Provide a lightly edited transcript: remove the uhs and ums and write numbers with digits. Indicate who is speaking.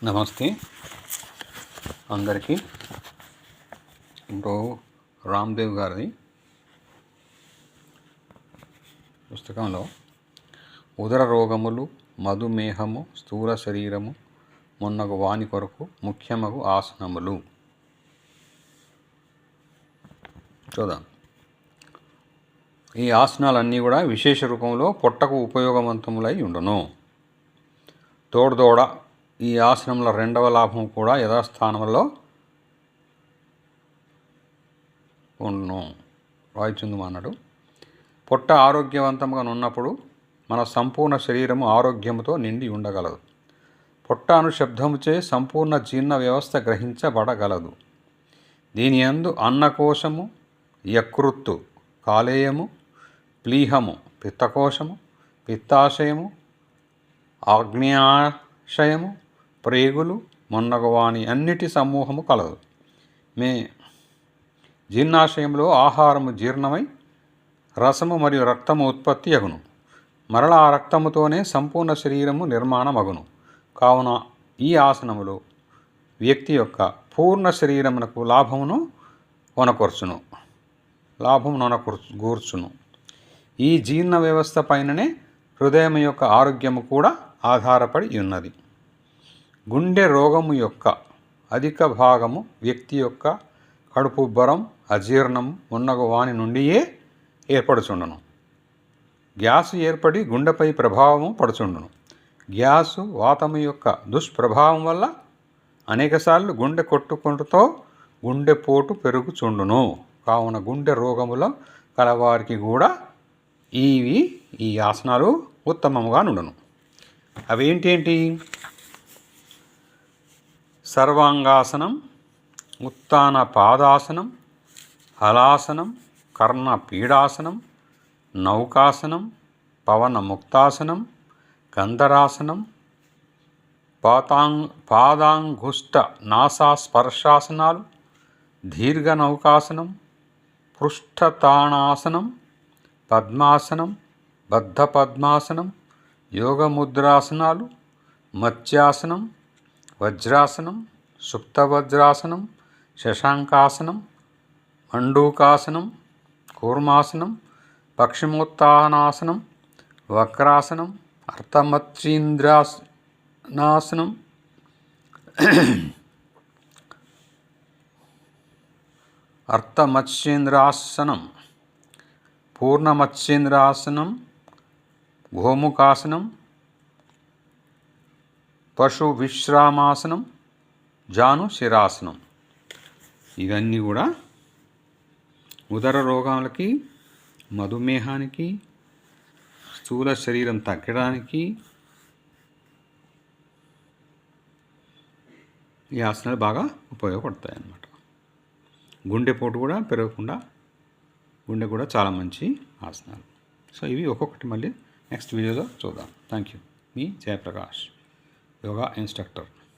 Speaker 1: నమస్తే అందరికీ. ఇప్పుడు రామ్దేవ్ గారి పుస్తకంలో ఉదర రోగములు, మధుమేహము, స్థూల శరీరము మొన్నగు వాని కొరకు ముఖ్యమగు ఆసనములు చూద్దాం. ఈ ఆసనాలన్నీ కూడా విశేష రూపంలో పొట్టకు ఉపయోగవంతములై ఉండును. తోడుదోడ ఈ ఆసనముల రెండవ లాభం కూడా యథాస్థానంలో ఉండును. రాయిచుందు అన్నాడు. పొట్ట ఆరోగ్యవంతంగా ఉన్నప్పుడు మన సంపూర్ణ శరీరము ఆరోగ్యముతో నిండి ఉండగలదు. పొట్ట అను శబ్దముచే సంపూర్ణ జీర్ణ వ్యవస్థ గ్రహించబడగలదు. దీని యందు అన్నకోశము, యకృత్తు, కాలేయము, ప్లీహము, పిత్తకోశము, పిత్తాశయము, ఆగ్నేయాశయము, ప్రేగులు మొన్నగువాని అన్నిటి సమూహము కలదు. జీర్ణాశయంలో ఆహారము జీర్ణమై రసము మరియు రక్తము ఉత్పత్తి అగును. మరలా ఆ రక్తముతోనే సంపూర్ణ శరీరము నిర్మాణమగును. కావున ఈ ఆసనములో వ్యక్తి యొక్క పూర్ణ శరీరమునకు లాభమును నొనగూర్చును. ఈ జీర్ణ వ్యవస్థ పైననే హృదయం యొక్క ఆరోగ్యము కూడా ఆధారపడి ఉన్నది. గుండె రోగము యొక్క అధిక భాగము వ్యక్తి యొక్క కడుపుబ్బరం, అజీర్ణం మున్నగు వాని నుండియే ఏర్పడుచుండును. గ్యాసు ఏర్పడి గుండెపై ప్రభావము పడుచుండును. గ్యాసు వాతము యొక్క దుష్ప్రభావం వల్ల అనేకసార్లు గుండె కొట్టుకుంటుతో గుండెపోటు పెరుగుచుండును. కావున గుండె రోగముల కలవారికి కూడా ఈ ఆసనాలు ఉత్తమముగా నుండును. అవేంటి? సర్వాంగాసనం, ఉత్తాన పాదాసనం, హలాసనం, కర్ణ పీడాసనం, నౌకాసనం, పవన ముక్తాసనం, గంధరాసనం, పాదాంగుష్ట నాసాస్పర్శాసనాలు, దీర్ఘ నౌకాసనం, పృష్ఠతాణాసనం, పద్మాసనం, బద్ధ పద్మాసనం, యోగముద్రాసనాలు, మత్స్యాసనం, వజ్రాసనం, సుప్తవజ్రాసనం, శశాంకాసనం, మండూకాసనం, కూర్మాసనం, పక్షిమోత్తానాసనం, వక్రాసనం, అర్థమత్స్యేంద్రాసనం, అర్థమత్స్యేంద్రాసనం, పూర్ణమత్స్యేంద్రాసనం, గోముఖాసనం, పశు విశ్రామాసనం, జాను శిరాసనం. ఇవన్నీ కూడా ఉదర రోగాలకి, మధుమేహానికి, స్థూల శరీరం తగ్గడానికి ఈ ఆసనాలు బాగా ఉపయోగపడతాయి అన్నమాట. గుండెపోటు కూడా పెరగకుండా గుండె కూడా చాలా మంచి ఆసనాలు. సో ఇవి ఒక్కొక్కటి మళ్ళీ నెక్స్ట్ వీడియోలో చూద్దాం. Thank you. Me Jayaprakash, yoga instructor.